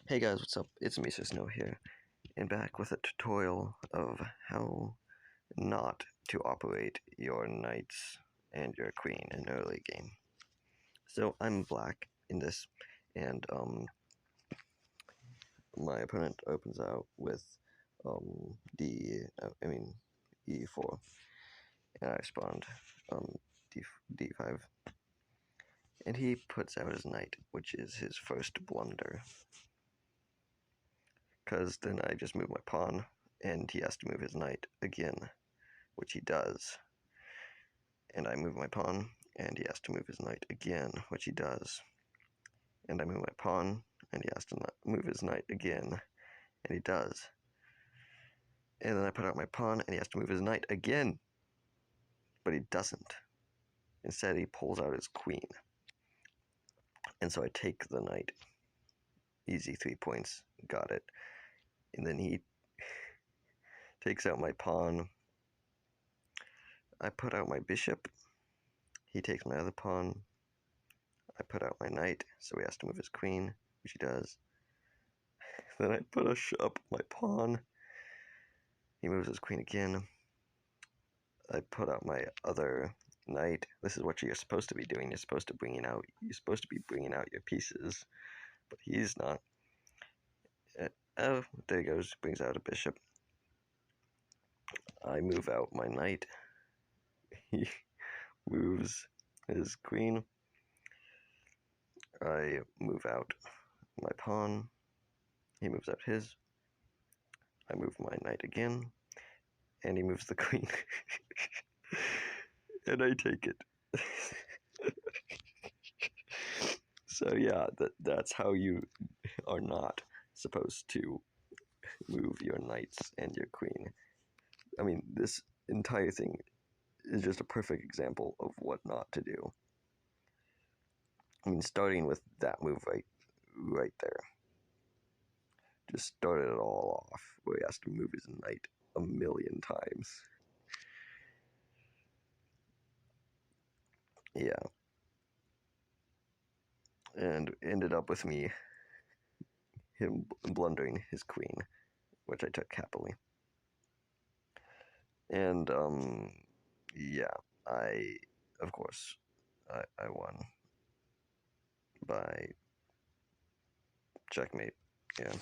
Hey guys, what's up? It's Mr. Snow here, and back with a tutorial of how not to operate your knights and your queen in early game. So I'm black in this, and my opponent opens out with E4, and I respond D5, and he puts out his knight, which is his first blunder. Because then I just move my pawn, and he has to move his knight again, which he does. And I move my pawn, and he has to move his knight again, which he does. And I move my pawn, and he has to move his knight again, and he does. And then I put out my pawn, and he has to move his knight again, but he doesn't. Instead, he pulls out his queen. And so I take the knight. Easy 3 points, got it. And then he takes out my pawn. I put out my bishop. He takes my other pawn. I put out my knight, so he has to move his queen, which he does. Then I push up my pawn. He moves his queen again. I put out my other knight. This is what you're supposed to be doing. You're supposed to be bringing out your pieces, but he's not. Oh, there he goes. Brings out a bishop. I move out my knight. He moves his queen. I move out my pawn. He moves out his. I move my knight again, and he moves the queen. And I take it. So yeah, that's how you are not supposed to move your knights and your queen. I mean, this entire thing is just a perfect example of what not to do. I mean, starting with that move right there, just started it all off where he has to move his knight a million times. Yeah, and ended up with him blundering his queen, which I took happily. And yeah, of course I won by checkmate. Yeah.